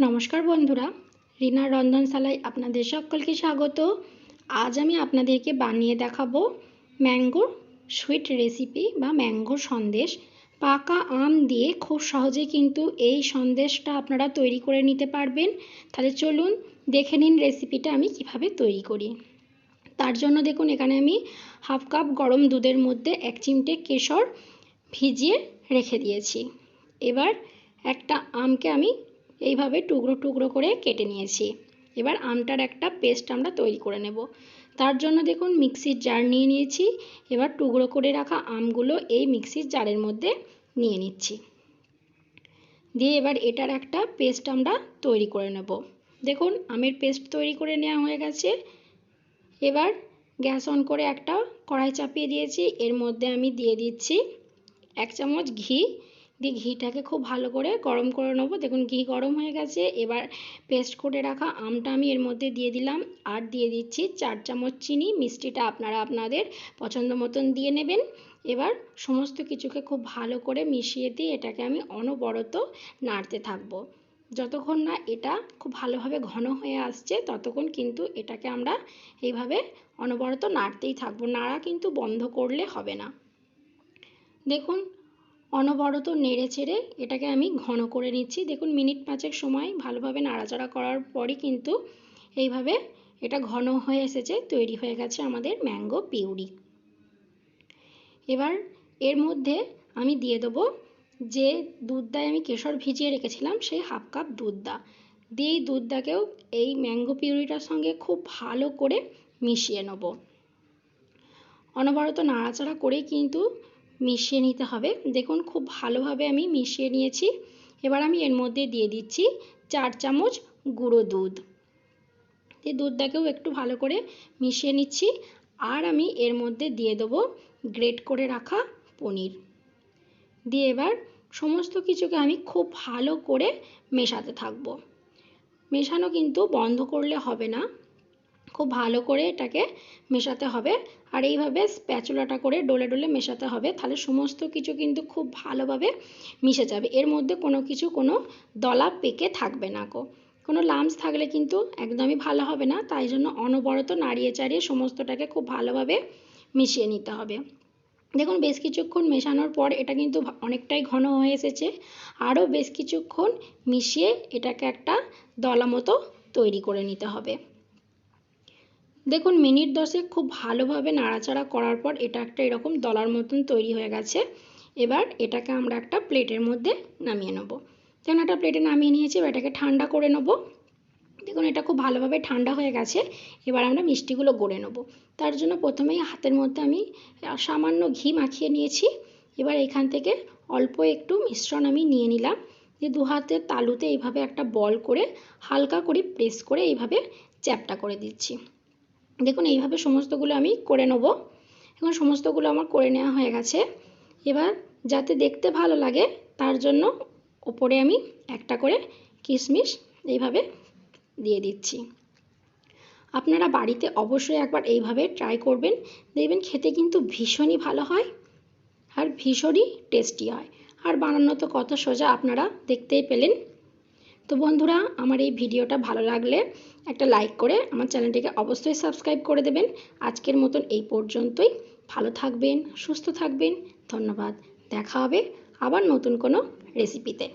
নমস্কার বন্ধুরা, রিনার রন্ধনশালায় আপনাদের সকলকে স্বাগত। আজ আমি আপনাদেরকে বানিয়ে দেখাবো ম্যাঙ্গো সুইট রেসিপি বা ম্যাঙ্গো সন্দেশ। পাকা আম দিয়ে খুব সহজে কিন্তু এই সন্দেশটা আপনারা তৈরি করে নিতে পারবেন। তাহলে চলুন দেখে নিন রেসিপিটা আমি কিভাবে তৈরি করি। তার জন্য দেখুন এখানে আমি হাফ কাপ গরম দুধের মধ্যে 1 চিমটে কেশর ভিজিয়ে রেখে দিয়েছি। এবার একটা আমকে আমি এইভাবে টুকরো টুকরো করে কেটে নিয়েছি। এবার আমটার একটা পেস্ট আমরা তৈরি করে নেব। তার জন্য দেখুন মিক্সির জার নিয়ে নিয়েছি। এবার টুকরো করে রাখা আমগুলো এই মিক্সির জারের মধ্যে নিয়ে নিচ্ছি। দিয়ে এবার এটার একটা পেস্ট আমরা তৈরি করে নেব। দেখুন আমের পেস্ট তৈরি করে নেওয়া হয়ে গেছে। এবার গ্যাস অন করে একটা কড়াই চাপিয়ে দিয়েছি। এর মধ্যে আমি দিয়ে দিচ্ছি 1 চামচ ঘি। দিয়ে ঘিটাকে খুব ভালো করে গরম করে নেব। দেখুন ঘি গরম হয়ে গেছে। এবার পেস্ট করে রাখা আমটা আমি এর মধ্যে দিয়ে দিলাম, আর দিয়ে দিচ্ছি 4 চামচ চিনি। মিষ্টিটা আপনারা আপনাদের পছন্দ মতন দিয়ে নেবেন। এবার সমস্ত কিছুকে খুব ভালো করে মিশিয়ে দিয়ে এটাকে আমি অনবরত নাড়তে থাকবো। যতক্ষণ না এটা খুব ভালোভাবে ঘন হয়ে আসছে ততক্ষণ কিন্তু এটাকে আমরা এইভাবে অনবরত নাড়তেই থাকবো। নাড়া কিন্তু বন্ধ করলে হবে না। দেখুন অনবরত নেড়ে চেড়ে এটাকে আমি ঘন করে নিচ্ছি। দেখুন মিনিট 5 সময় ভালোভাবে নাড়াচাড়া করার পরই কিন্তু এইভাবে এটা ঘন হয়ে এসেছে, তৈরি হয়ে গেছে আমাদের ম্যাঙ্গো পিউরি। এবার এর মধ্যে আমি দিয়ে দেবো যে দুধটায় আমি কেশর ভিজিয়ে রেখেছিলাম, সেই হাফ কাপ দুধটা দিয়ে এই দুধটাকেও এই ম্যাঙ্গো পিউরিটার সঙ্গে খুব ভালো করে মিশিয়ে নেব। অনবরত নাড়াচাড়া করেই কিন্তু মিশিয়ে নিতে হবে। দেখুন খুব ভালোভাবে আমি মিশিয়ে নিয়েছি। এবার আমি এর মধ্যে দিয়ে দিচ্ছি 4 চামচ গুঁড়ো দুধ। এই দুধটাকেও একটু ভালো করে মিশিয়ে নিচ্ছি। আর আমি এর মধ্যে দিয়ে দেবো গ্রেট করে রাখা পনির। দিয়ে এবার সমস্ত কিছুকে আমি খুব ভালো করে মেশাতে থাকবো। মেশানো কিন্তু বন্ধ করলে হবে না, খুব ভালো করে এটাকে মেশাতে হবে। আর এইভাবে স্প্যাচুলাটা করে ডলে ডলে মেশাতে হবে, তাহলে সমস্ত কিছু কিন্তু খুব ভালোভাবে মিশে যাবে। এর মধ্যে কোনো দলা পেকে থাকবে না গো। কোনো লাম্পস থাকলে কিন্তু একদমই ভালো হবে না। তাই জন্য অনবরত নাড়িয়ে চাড়িয়ে সমস্তটাকে খুব ভালোভাবে মিশিয়ে নিতে হবে। দেখুন বেশ কিছুক্ষণ মেশানোর পর এটা কিন্তু অনেকটাই ঘন হয়ে এসেছে। আরও বেশ কিছুক্ষণ মিশিয়ে এটাকে একটা দলা মতো তৈরি করে নিতে হবে। দেখুন মিনিট 10 খুব ভালোভাবে নাড়াচাড়া করার পর এটা একটা এরকম দলার মতন তৈরি হয়ে গেছে। এবার এটাকে আমরা একটা প্লেটের মধ্যে নামিয়ে নেব। যেমন একটা প্লেটে নামিয়ে নিয়েছি, এবার এটাকে ঠান্ডা করে নেব। দেখুন এটা খুব ভালোভাবে ঠান্ডা হয়ে গেছে। এবার আমরা মিষ্টিগুলো গড়ে নেব। তার জন্য প্রথমেই হাতের মধ্যে আমি সামান্য ঘি মাখিয়ে নিয়েছি। এবার এখান থেকে অল্প একটু মিশ্রণ আমি নিয়ে নিলাম। যে 2 হাতের তালুতে এইভাবে একটা বল করে হালকা করে প্রেস করে এইভাবে চ্যাপটা করে দিচ্ছি। দেখুন এইভাবে সমস্তগুলো আমি করে নেব। এখন সমস্তগুলো আমার করে নেওয়া হয়ে গেছে। এবার যাতে দেখতে ভালো লাগে তার জন্য ওপরে আমি একটা করে কিশমিশ এইভাবে দিয়ে দিচ্ছি। আপনারা বাড়িতে অবশ্যই একবার এইভাবে ট্রাই করবেন, দেখবেন খেতে কিন্তু ভীষণই ভালো হয় আর ভীষণই টেস্টি হয়। আর বানানো তো কত সোজা, আপনারা দেখতেই পেলেন। তো বন্ধুরা আমার এই ভিডিওটা ভালো লাগলে একটা লাইক করে আমার চ্যানেলটিকে অবশ্যই সাবস্ক্রাইব করে দেবেন। আজকের মতন এই পর্যন্তই। ভালো থাকবেন, সুস্থ থাকবেন। ধন্যবাদ। দেখা হবে আবার নতুন কোনো রেসিপিতে।